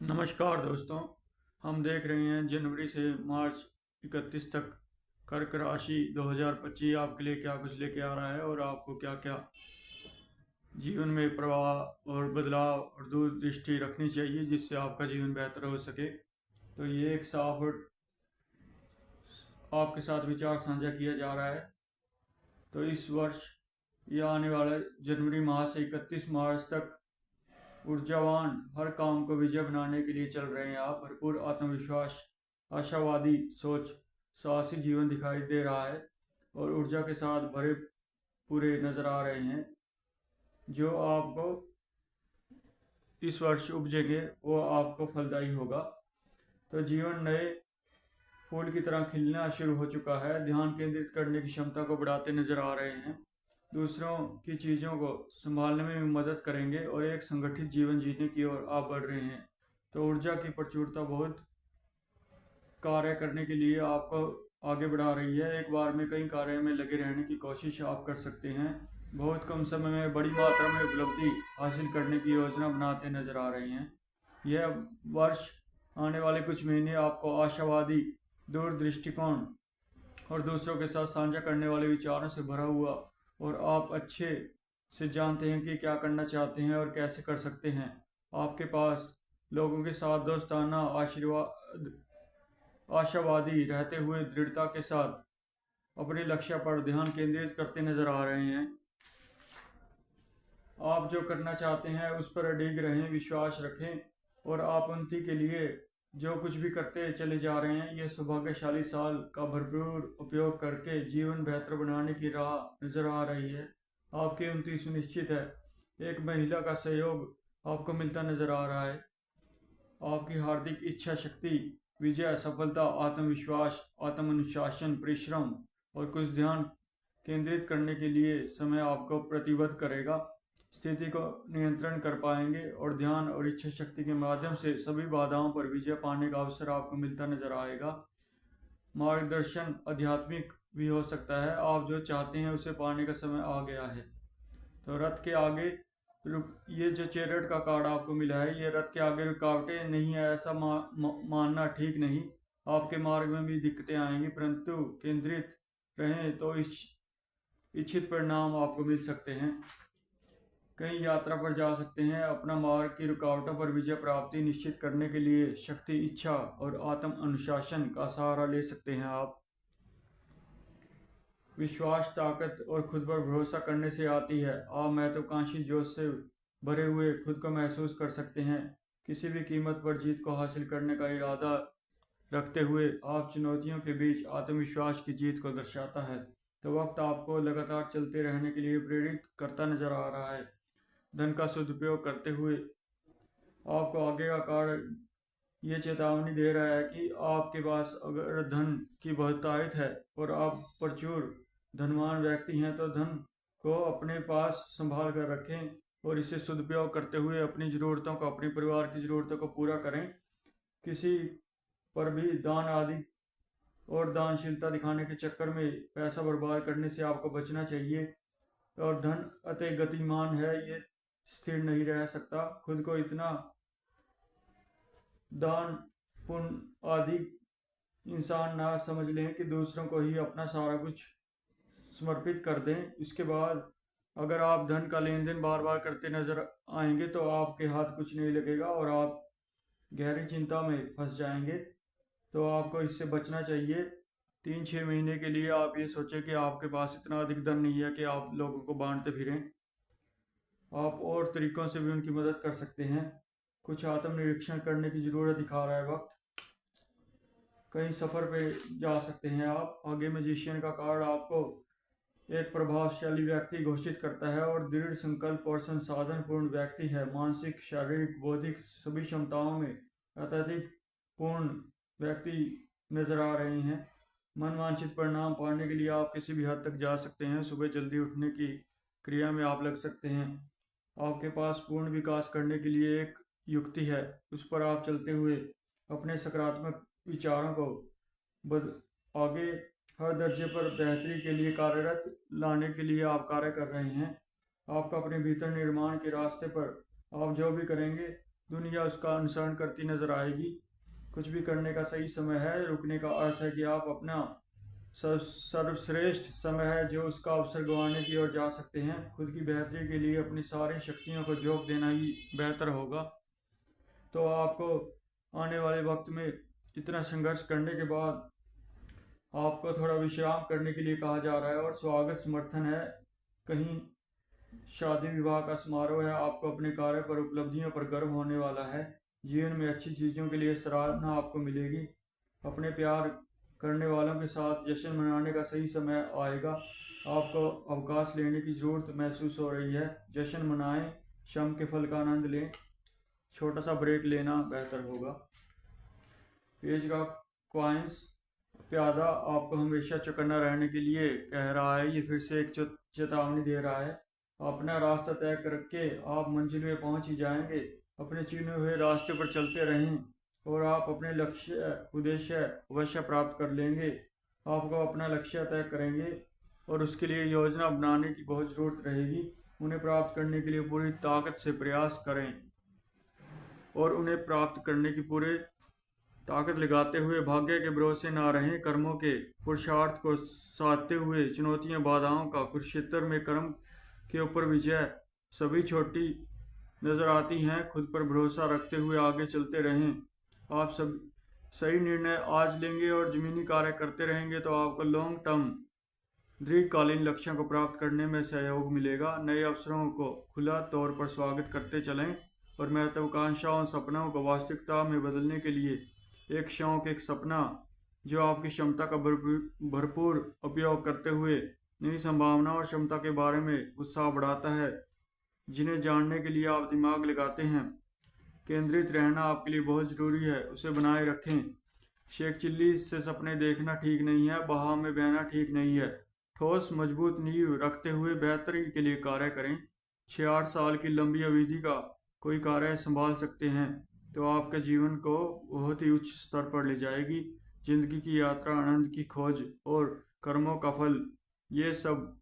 नमस्कार दोस्तों। हम देख रहे हैं जनवरी से मार्च 31 तक कर्क राशि 2025 आपके लिए क्या कुछ लेके आ रहा है और आपको क्या क्या जीवन में प्रभाव और बदलाव और दूरदृष्टि रखनी चाहिए जिससे आपका जीवन बेहतर हो सके। तो ये एक साफ और आपके साथ विचार साझा किया जा रहा है। तो इस वर्ष ये आने वाला जनवरी माह से 31 मार्च तक ऊर्जावान, हर काम को विजय बनाने के लिए चल रहे हैं आप। भरपूर आत्मविश्वास, आशावादी सोच, साहसी जीवन दिखाई दे रहा है और ऊर्जा के साथ भरे पूरे नजर आ रहे हैं। जो आपको इस वर्ष उपजेंगे वो आपको फलदायी होगा। तो जीवन नए फूल की तरह खिलना शुरू हो चुका है। ध्यान केंद्रित करने की क्षमता को बढ़ाते नजर आ रहे हैं। दूसरों की चीज़ों को संभालने में भी मदद करेंगे और एक संगठित जीवन जीने की ओर आप बढ़ रहे हैं। तो ऊर्जा की प्रचुरता बहुत कार्य करने के लिए आपको आगे बढ़ा रही है। एक बार में कई कार्यों में लगे रहने की कोशिश आप कर सकते हैं। बहुत कम समय में बड़ी मात्रा में उपलब्धि हासिल करने की योजना बनाते नजर आ रहे हैं। यह वर्ष आने वाले कुछ महीने आपको आशावादी, दूर दृष्टिकोण और दूसरों के साथ साझा करने वाले विचारों से भरा हुआ, और आप अच्छे से जानते हैं कि क्या करना चाहते हैं और कैसे कर सकते हैं। आपके पास लोगों के साथ दोस्ताना आशीर्वाद आशावादी रहते हुए दृढ़ता के साथ अपने लक्ष्य पर ध्यान केंद्रित करते नजर आ रहे हैं। आप जो करना चाहते हैं उस पर अडिग रहें, विश्वास रखें और आप उन्नति के लिए जो कुछ भी करते चले जा रहे हैं। यह सौभाग्यशाली साल का भरपूर उपयोग करके जीवन बेहतर बनाने की राह नजर आ रही है। आपकी उन्नति सुनिश्चित है। एक महिला का सहयोग आपको मिलता नजर आ रहा है। आपकी हार्दिक इच्छा शक्ति, विजय, सफलता, आत्मविश्वास, आत्म अनुशासन, परिश्रम और कुछ ध्यान केंद्रित करने के लिए समय आपको प्रतिबद्ध करेगा। स्थिति को नियंत्रण कर पाएंगे और ध्यान और इच्छा शक्ति के माध्यम से सभी बाधाओं पर विजय पाने का अवसर आपको मिलता नजर आएगा। मार्गदर्शन आध्यात्मिक भी हो सकता है। आप जो चाहते हैं उसे पाने का समय आ गया है। तो रथ के आगे ये जो चैरियट का कार्ड आपको मिला है, ये रथ के आगे रुकावटें नहीं है ऐसा मानना ठीक नहीं। आपके मार्ग में भी दिक्कतें आएंगी, परंतु केंद्रित रहें तो इच्छित परिणाम आपको मिल सकते हैं। कहीं यात्रा पर जा सकते हैं। अपना मार्ग की रुकावटों पर विजय प्राप्ति निश्चित करने के लिए शक्ति, इच्छा और आत्म अनुशासन का सहारा ले सकते हैं आप। विश्वास, ताकत और खुद पर भरोसा करने से आती है। आप महत्वाकांक्षी जोश से भरे हुए खुद को महसूस कर सकते हैं। किसी भी कीमत पर जीत को हासिल करने का इरादा रखते हुए आप चुनौतियों के बीच आत्मविश्वास की जीत को दर्शाता है। तो वक्त आपको लगातार चलते रहने के लिए प्रेरित करता नजर आ रहा है। धन का सदुपयोग करते हुए आपको आगे का कार्ड ये चेतावनी दे रहा है कि आपके पास अगर धन की बहुतायत है और आप प्रचुर धनवान व्यक्ति हैं तो धन को अपने पास संभाल कर रखें और इसे सदुपयोग करते हुए अपनी ज़रूरतों को, अपने परिवार की ज़रूरतों को पूरा करें। किसी पर भी दान आदि और दानशीलता दिखाने के चक्कर में पैसा बर्बाद करने से आपको बचना चाहिए। और धन अति गतिमान है, ये स्थिर नहीं रह सकता। खुद को इतना दान पुण्य आदि इंसान ना समझ लें कि दूसरों को ही अपना सारा कुछ समर्पित कर दें। इसके बाद अगर आप धन का लेन देन बार बार करते नजर आएंगे तो आपके हाथ कुछ नहीं लगेगा और आप गहरी चिंता में फंस जाएंगे। तो आपको इससे बचना चाहिए। 3-6 महीने के लिए आप ये सोचें कि आपके पास इतना अधिक धन नहीं है कि आप लोगों को बांटते फिरें। आप और तरीकों से भी उनकी मदद कर सकते हैं। कुछ आत्मनिरीक्षण करने की ज़रूरत दिखा रहा है वक्त। कहीं सफ़र पे जा सकते हैं आप। आगे मैजिशियन का कार्ड आपको एक प्रभावशाली व्यक्ति घोषित करता है और दृढ़ संकल्प और संसाधन पूर्ण व्यक्ति है। मानसिक, शारीरिक, बौद्धिक सभी क्षमताओं में अत्यधिक पूर्ण व्यक्ति नजर आ रहे हैं। मन वांछित परिणाम पाने के लिए आप किसी भी हद तक जा सकते हैं। सुबह जल्दी उठने की क्रिया में आप लग सकते हैं। आपके पास पूर्ण विकास करने के लिए एक युक्ति है, उस पर आप चलते हुए अपने सकारात्मक विचारों को आगे हर दर्जे पर बेहतरी के लिए कार्यरत लाने के लिए आप कार्य कर रहे हैं। आपका अपने भीतर निर्माण के रास्ते पर आप जो भी करेंगे दुनिया उसका अनुसरण करती नजर आएगी। कुछ भी करने का सही समय है, रुकने का अर्थ है कि आप अपना सर्वश्रेष्ठ समय है जो उसका अवसर गंवाने की ओर जा सकते हैं। खुद की बेहतरी के लिए अपनी सारी शक्तियों को झोंक देना ही बेहतर होगा। तो आपको आने वाले वक्त में इतना संघर्ष करने के बाद आपको थोड़ा विश्राम करने के लिए कहा जा रहा है और स्वागत समर्थन है। कहीं शादी विवाह का समारोह है, आपको अपने कार्य पर उपलब्धियों पर गर्व होने वाला है। जीवन में अच्छी चीज़ों के लिए सराहना आपको मिलेगी। अपने प्यार करने वालों के साथ जश्न मनाने का सही समय आएगा। आपको अवकाश लेने की ज़रूरत महसूस हो रही है। जश्न मनाएं, श्रम के फल का आनंद लें। छोटा सा ब्रेक लेना बेहतर होगा। पेज का क्वाइंस प्यादा आपको हमेशा चौकन्ना रहने के लिए कह रहा है। ये फिर से एक चेतावनी दे रहा है। अपना रास्ता तय करके आप मंजिल में पहुंच ही जाएंगे। अपने चुने हुए रास्ते पर चलते रहें और आप अपने लक्ष्य उद्देश्य अवश्य प्राप्त कर लेंगे। आपको अपना लक्ष्य तय करेंगे और उसके लिए योजना बनाने की बहुत ज़रूरत रहेगी। उन्हें प्राप्त करने के लिए पूरी ताकत से प्रयास करें और उन्हें प्राप्त करने की पूरी ताकत लगाते हुए भाग्य के भरोसे ना रहें। कर्मों के पुरुषार्थ को साधते हुए चुनौतियां बाधाओं का कुरुक्षेत्र में कर्म के ऊपर विजय सभी छोटी नजर आती हैं। खुद पर भरोसा रखते हुए आगे चलते रहें। आप सब सही निर्णय आज लेंगे और जमीनी कार्य करते रहेंगे तो आपको लॉन्ग टर्म दीर्घकालीन लक्ष्यों को प्राप्त करने में सहयोग मिलेगा। नए अवसरों को खुला तौर पर स्वागत करते चलें और महत्वाकांक्षाओं सपनों को वास्तविकता में बदलने के लिए एक शौक, एक सपना जो आपकी क्षमता का भरपूर उपयोग करते हुए नई संभावनाओं और क्षमता के बारे में उत्साह बढ़ाता है, जिन्हें जानने के लिए आप दिमाग लगाते हैं। केंद्रित रहना आपके लिए बहुत ज़रूरी है, उसे बनाए रखें। शेख चिल्ली से सपने देखना ठीक नहीं है, बहाव में बहना ठीक नहीं है। ठोस मजबूत नींव रखते हुए बेहतरी के लिए कार्य करें। 6-8 साल की लंबी अवधि का कोई कार्य संभाल सकते हैं तो आपके जीवन को बहुत ही उच्च स्तर पर ले जाएगी। जिंदगी की यात्रा, आनंद की खोज और कर्मों का फल, ये सब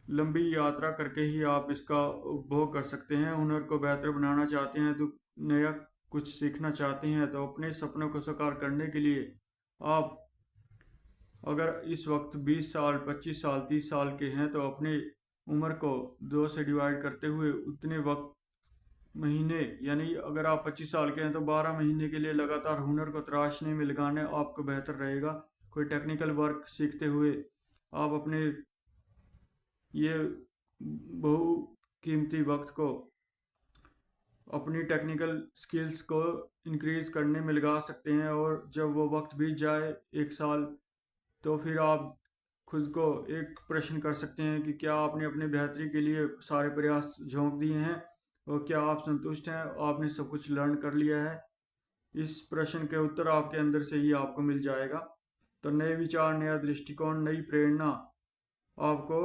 लंबी यात्रा करके ही आप इसका उपभोग कर सकते हैं। हुनर को बेहतर बनाना चाहते हैं तो नया कुछ सीखना चाहते हैं तो अपने सपनों को साकार करने के लिए आप अगर इस वक्त 20 साल, 25 साल, 30 साल के हैं तो अपने उम्र को 2 से डिवाइड करते हुए उतने वक्त महीने, यानी अगर आप 25 साल के हैं तो 12 महीने के लिए लगातार हुनर को तराशने में लगाने आपको बेहतर रहेगा। कोई टेक्निकल वर्क सीखते हुए आप अपने ये बहुकीमती वक्त को अपनी टेक्निकल स्किल्स को इंक्रीज करने में लगा सकते हैं और जब वो वक्त बीत जाए 1 साल तो फिर आप खुद को एक प्रश्न कर सकते हैं कि क्या आपने अपने बेहतरी के लिए सारे प्रयास झोंक दिए हैं और क्या आप संतुष्ट हैं, आपने सब कुछ लर्न कर लिया है। इस प्रश्न के उत्तर आपके अंदर से ही आपको मिल जाएगा। तो नए विचार, नया दृष्टिकोण, नई प्रेरणा आपको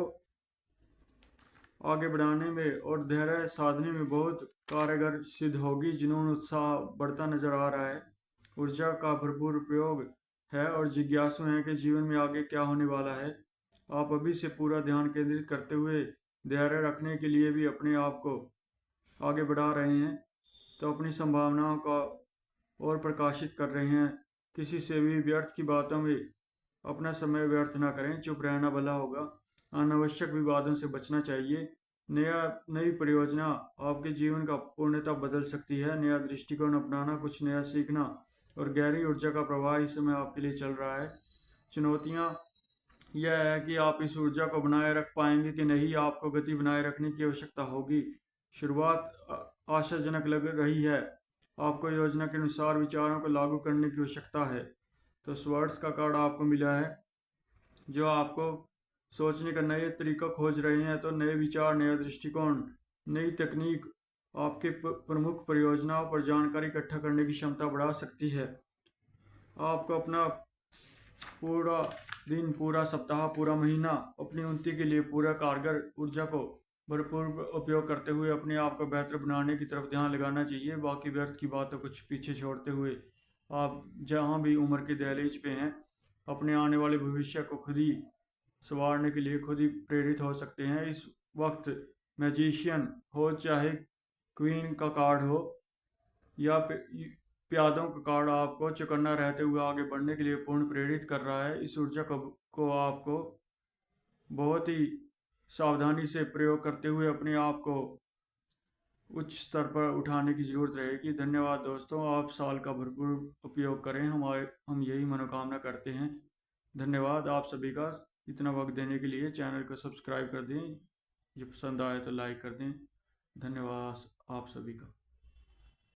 आगे बढ़ाने में और धैर्य साधने में बहुत कारगर सिद्ध होगी। जुनून, उत्साह बढ़ता नजर आ रहा है। ऊर्जा का भरपूर उपयोग है और जिज्ञासु हैं कि जीवन में आगे क्या होने वाला है। आप अभी से पूरा ध्यान केंद्रित करते हुए धैर्य रखने के लिए भी अपने आप को आगे बढ़ा रहे हैं तो अपनी संभावनाओं का और प्रकाशित कर रहे हैं। किसी से भी व्यर्थ की बातों में अपना समय व्यर्थ ना करें, चुप रहना भला होगा। अनावश्यक विवादों से बचना चाहिए। नई परियोजना आपके जीवन का पूर्णतः बदल सकती है। नया दृष्टिकोण अपनाना, कुछ नया सीखना और गहरी ऊर्जा का प्रवाह इस समय आपके लिए चल रहा है। चुनौतियां यह है कि आप इस ऊर्जा को बनाए रख पाएंगे कि नहीं, आपको गति बनाए रखने की आवश्यकता होगी। शुरुआत आशाजनक लग रही है। आपको योजना के अनुसार विचारों को लागू करने की आवश्यकता है। तो स्वर्ड्स का कार्ड आपको मिला है जो आपको सोचने का नए तरीका खोज रहे हैं तो नए विचार, नया दृष्टिकोण, नई तकनीक आपके प्रमुख परियोजनाओं पर जानकारी इकट्ठा करने की क्षमता बढ़ा सकती है। आपको अपना पूरा दिन, पूरा सप्ताह, पूरा महीना अपनी उन्नति के लिए पूरा कारगर ऊर्जा को भरपूर उपयोग करते हुए अपने आप को बेहतर बनाने की तरफ ध्यान लगाना चाहिए। बाकी व्यर्थ की बातों को पीछे छोड़ते हुए आप जहाँ भी उम्र के दहलीज पे हैं अपने आने वाले भविष्य को खुद ही संवारने के लिए खुद ही प्रेरित हो सकते हैं। इस वक्त मैजिशियन हो चाहे क्वीन का कार्ड हो, या प्यादों का कार्ड आपको चौकन्ना रहते हुए आगे बढ़ने के लिए पूर्ण प्रेरित कर रहा है। इस ऊर्जा को आपको बहुत ही सावधानी से प्रयोग करते हुए अपने आप को उच्च स्तर पर उठाने की ज़रूरत रहेगी। धन्यवाद दोस्तों, आप साल का भरपूर उपयोग करें, हम यही मनोकामना करते हैं। धन्यवाद आप सभी का इतना वक्त देने के लिए। चैनल को सब्सक्राइब कर दें, जो पसंद आए तो लाइक कर दें। धन्यवाद आप सभी का।